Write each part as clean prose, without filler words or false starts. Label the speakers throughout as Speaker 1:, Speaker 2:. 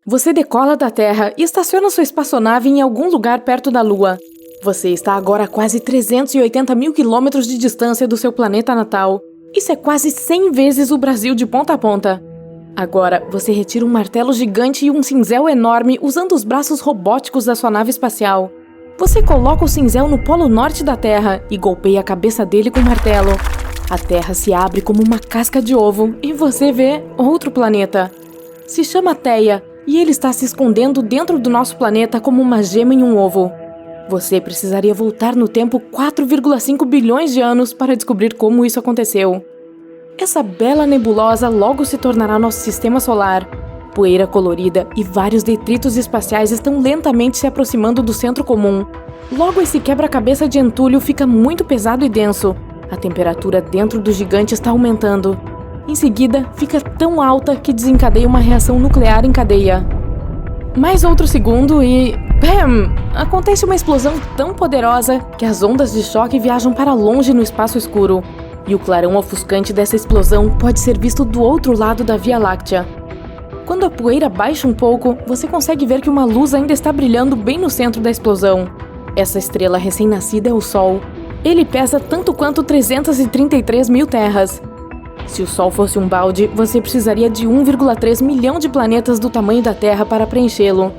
Speaker 1: Você decola da Terra e estaciona sua espaçonave em algum lugar perto da Lua. Você está agora a quase 380 mil quilômetros de distância do seu planeta natal. Isso é quase 100 vezes o Brasil de ponta a ponta. Agora, você retira um martelo gigante e um cinzel enorme usando os braços robóticos da sua nave espacial. Você coloca o cinzel no polo norte da Terra e golpeia a cabeça dele com o martelo. A Terra se abre como uma casca de ovo e você vê outro planeta. Se chama Theia e ele está se escondendo dentro do nosso planeta como uma gema em um ovo. Você precisaria voltar no tempo 4,5 bilhões de anos para descobrir como isso aconteceu. Essa bela nebulosa logo se tornará nosso sistema solar. Poeira colorida e vários detritos espaciais estão lentamente se aproximando do centro comum. Logo esse quebra-cabeça de entulho fica muito pesado e denso. A temperatura dentro do gigante está aumentando. Em seguida, fica tão alta que desencadeia uma reação nuclear em cadeia. Mais outro segundo e... BAM! Acontece uma explosão tão poderosa que as ondas de choque viajam para longe no espaço escuro. E o clarão ofuscante dessa explosão pode ser visto do outro lado da Via Láctea. Quando a poeira baixa um pouco, você consegue ver que uma luz ainda está brilhando bem no centro da explosão. Essa estrela recém-nascida é o Sol. Ele pesa tanto quanto 333 mil terras. Se o Sol fosse um balde, você precisaria de 1,3 milhão de planetas do tamanho da Terra para preenchê-lo.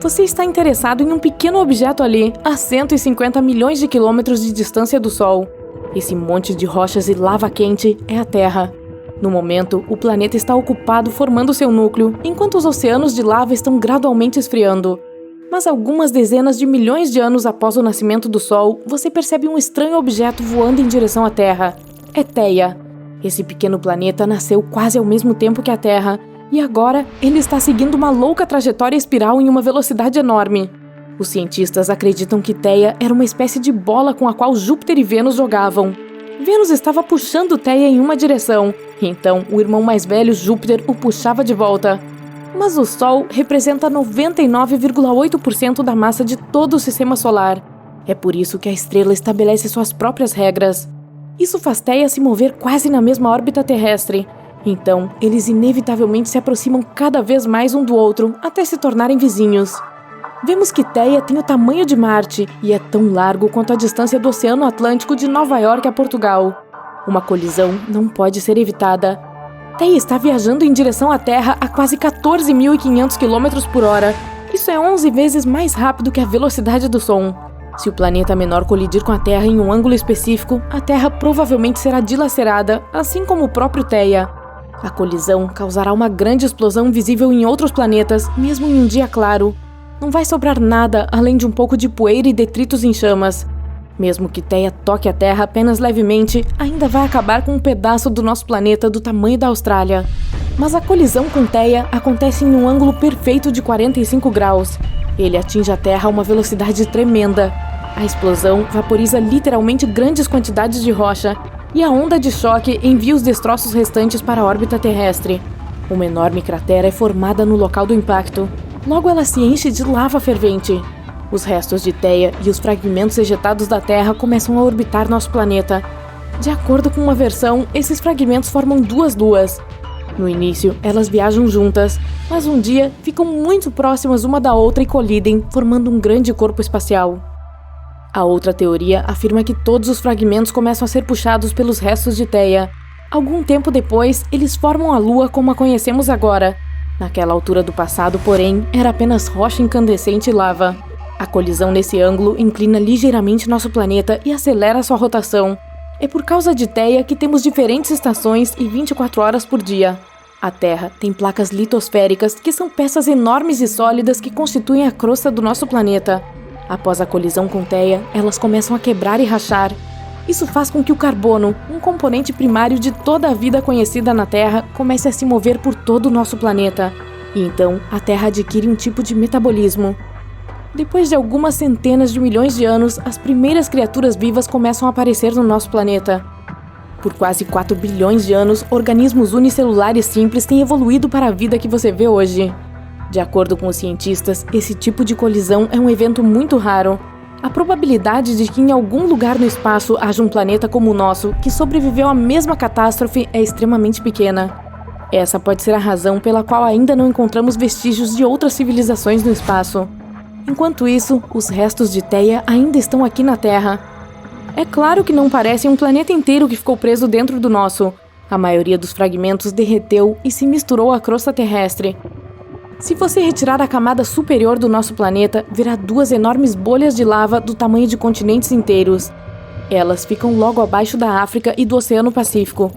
Speaker 1: Você está interessado em um pequeno objeto ali, a 150 milhões de quilômetros de distância do Sol. Esse monte de rochas e lava quente é a Terra. No momento, o planeta está ocupado formando seu núcleo, enquanto os oceanos de lava estão gradualmente esfriando. Mas algumas dezenas de milhões de anos após o nascimento do Sol, você percebe um estranho objeto voando em direção à Terra. É Theia. Esse pequeno planeta nasceu quase ao mesmo tempo que a Terra, e agora ele está seguindo uma louca trajetória espiral em uma velocidade enorme. Os cientistas acreditam que Theia era uma espécie de bola com a qual Júpiter e Vênus jogavam. Vênus estava puxando Theia em uma direção, então o irmão mais velho, Júpiter, o puxava de volta. Mas o Sol representa 99,8% da massa de todo o sistema solar. É por isso que a estrela estabelece suas próprias regras. Isso faz Theia se mover quase na mesma órbita terrestre. Então, eles inevitavelmente se aproximam cada vez mais um do outro, até se tornarem vizinhos. Vemos que Theia tem o tamanho de Marte e é tão largo quanto a distância do Oceano Atlântico de Nova York a Portugal. Uma colisão não pode ser evitada. Theia está viajando em direção à Terra a quase 14.500 km por hora. Isso é 11 vezes mais rápido que a velocidade do som. Se o planeta menor colidir com a Terra em um ângulo específico, a Terra provavelmente será dilacerada, assim como o próprio Theia. A colisão causará uma grande explosão visível em outros planetas, mesmo em um dia claro. Não vai sobrar nada além de um pouco de poeira e detritos em chamas. Mesmo que Theia toque a Terra apenas levemente, ainda vai acabar com um pedaço do nosso planeta do tamanho da Austrália. Mas a colisão com Theia acontece em um ângulo perfeito de 45 graus. Ele atinge a Terra a uma velocidade tremenda. A explosão vaporiza literalmente grandes quantidades de rocha, e a onda de choque envia os destroços restantes para a órbita terrestre. Uma enorme cratera é formada no local do impacto. Logo ela se enche de lava fervente. Os restos de Theia e os fragmentos ejetados da Terra começam a orbitar nosso planeta. De acordo com uma versão, esses fragmentos formam duas luas. No início, elas viajam juntas, mas um dia ficam muito próximas uma da outra e colidem, formando um grande corpo espacial. A outra teoria afirma que todos os fragmentos começam a ser puxados pelos restos de Theia. Algum tempo depois, eles formam a Lua como a conhecemos agora. Naquela altura do passado, porém, era apenas rocha incandescente e lava. A colisão nesse ângulo inclina ligeiramente nosso planeta e acelera sua rotação. É por causa de Theia que temos diferentes estações e 24 horas por dia. A Terra tem placas litosféricas, que são peças enormes e sólidas que constituem a crosta do nosso planeta. Após a colisão com Theia, elas começam a quebrar e rachar. Isso faz com que o carbono, um componente primário de toda a vida conhecida na Terra, comece a se mover por todo o nosso planeta. E então, a Terra adquire um tipo de metabolismo. Depois de algumas centenas de milhões de anos, as primeiras criaturas vivas começam a aparecer no nosso planeta. Por quase 4 bilhões de anos, organismos unicelulares simples têm evoluído para a vida que você vê hoje. De acordo com os cientistas, esse tipo de colisão é um evento muito raro. A probabilidade de que em algum lugar no espaço haja um planeta como o nosso, que sobreviveu à mesma catástrofe, é extremamente pequena. Essa pode ser a razão pela qual ainda não encontramos vestígios de outras civilizações no espaço. Enquanto isso, os restos de Theia ainda estão aqui na Terra. É claro que não parece um planeta inteiro que ficou preso dentro do nosso. A maioria dos fragmentos derreteu e se misturou à crosta terrestre. Se você retirar a camada superior do nosso planeta, verá duas enormes bolhas de lava do tamanho de continentes inteiros. Elas ficam logo abaixo da África e do Oceano Pacífico.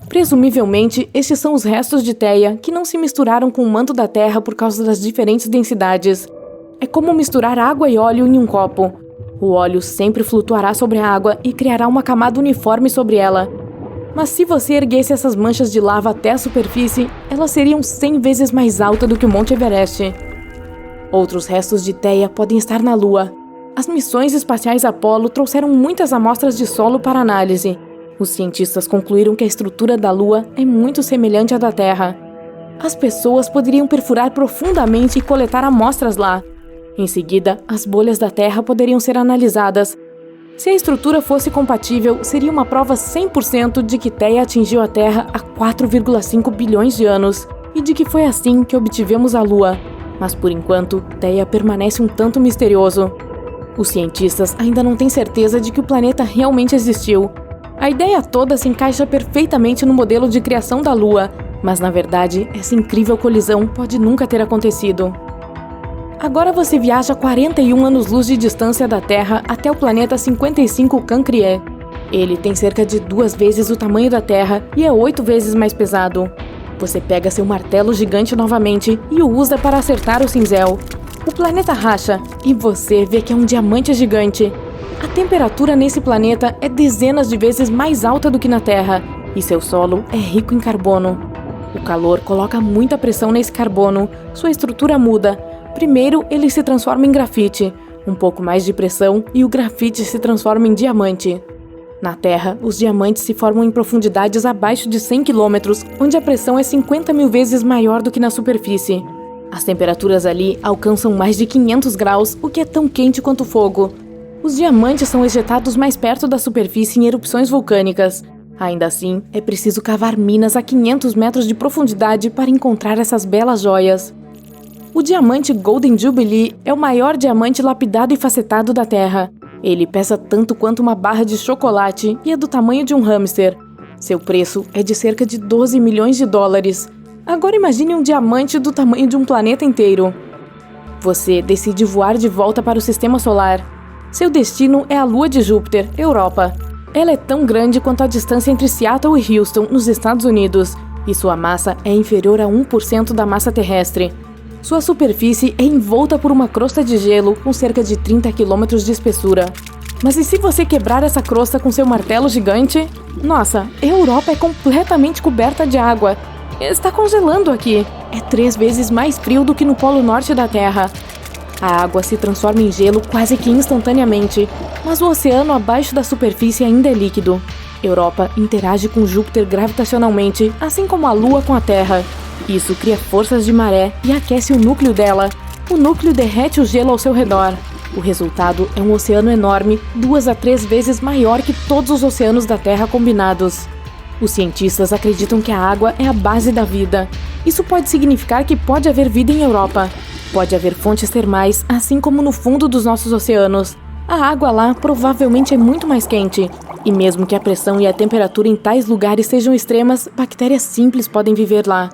Speaker 1: Presumivelmente, estes são os restos de Theia que não se misturaram com o manto da Terra por causa das diferentes densidades. É como misturar água e óleo em um copo. O óleo sempre flutuará sobre a água e criará uma camada uniforme sobre ela. Mas se você erguesse essas manchas de lava até a superfície, elas seriam 100 vezes mais altas do que o Monte Everest. Outros restos de Theia podem estar na Lua. As missões espaciais Apollo trouxeram muitas amostras de solo para análise. Os cientistas concluíram que a estrutura da Lua é muito semelhante à da Terra. As pessoas poderiam perfurar profundamente e coletar amostras lá. Em seguida, as bolhas da Terra poderiam ser analisadas. Se a estrutura fosse compatível, seria uma prova 100% de que Theia atingiu a Terra há 4,5 bilhões de anos e de que foi assim que obtivemos a Lua. Mas por enquanto, Theia permanece um tanto misterioso. Os cientistas ainda não têm certeza de que o planeta realmente existiu. A ideia toda se encaixa perfeitamente no modelo de criação da Lua, mas na verdade, essa incrível colisão pode nunca ter acontecido. Agora você viaja 41 anos-luz de distância da Terra até o planeta 55 Cancrier. Ele tem cerca de 2 vezes o tamanho da Terra e é 8 vezes mais pesado. Você pega seu martelo gigante novamente e o usa para acertar o cinzel. O planeta racha e você vê que é um diamante gigante. A temperatura nesse planeta é dezenas de vezes mais alta do que na Terra e seu solo é rico em carbono. O calor coloca muita pressão nesse carbono, sua estrutura muda. Primeiro, ele se transforma em grafite, um pouco mais de pressão e o grafite se transforma em diamante. Na Terra, os diamantes se formam em profundidades abaixo de 100 km, onde a pressão é 50 mil vezes maior do que na superfície. As temperaturas ali alcançam mais de 500 graus, o que é tão quente quanto fogo. Os diamantes são ejetados mais perto da superfície em erupções vulcânicas. Ainda assim, é preciso cavar minas a 500 metros de profundidade para encontrar essas belas joias. O diamante Golden Jubilee é o maior diamante lapidado e facetado da Terra. Ele pesa tanto quanto uma barra de chocolate e é do tamanho de um hamster. Seu preço é de cerca de 12 milhões de dólares. Agora imagine um diamante do tamanho de um planeta inteiro. Você decide voar de volta para o Sistema Solar. Seu destino é a Lua de Júpiter, Europa. Ela é tão grande quanto a distância entre Seattle e Houston, nos Estados Unidos, e sua massa é inferior a 1% da massa terrestre. Sua superfície é envolta por uma crosta de gelo com cerca de 30 km de espessura. Mas e se você quebrar essa crosta com seu martelo gigante? Nossa, a Europa é completamente coberta de água. Está congelando aqui. É 3 vezes mais frio do que no Polo Norte da Terra. A água se transforma em gelo quase que instantaneamente, mas o oceano abaixo da superfície ainda é líquido. Europa interage com Júpiter gravitacionalmente, assim como a Lua com a Terra. Isso cria forças de maré e aquece o núcleo dela. O núcleo derrete o gelo ao seu redor. O resultado é um oceano enorme, 2 a 3 vezes maior que todos os oceanos da Terra combinados. Os cientistas acreditam que a água é a base da vida. Isso pode significar que pode haver vida em Europa. Pode haver fontes termais, assim como no fundo dos nossos oceanos. A água lá provavelmente é muito mais quente. E mesmo que a pressão e a temperatura em tais lugares sejam extremas, bactérias simples podem viver lá.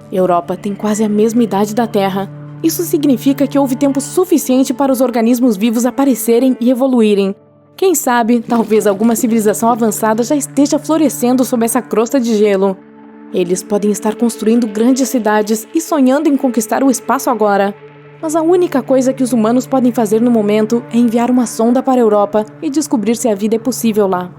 Speaker 1: Europa tem quase a mesma idade da Terra. Isso significa que houve tempo suficiente para os organismos vivos aparecerem e evoluírem. Quem sabe, talvez alguma civilização avançada já esteja florescendo sob essa crosta de gelo. Eles podem estar construindo grandes cidades e sonhando em conquistar o espaço agora. Mas a única coisa que os humanos podem fazer no momento é enviar uma sonda para a Europa e descobrir se a vida é possível lá.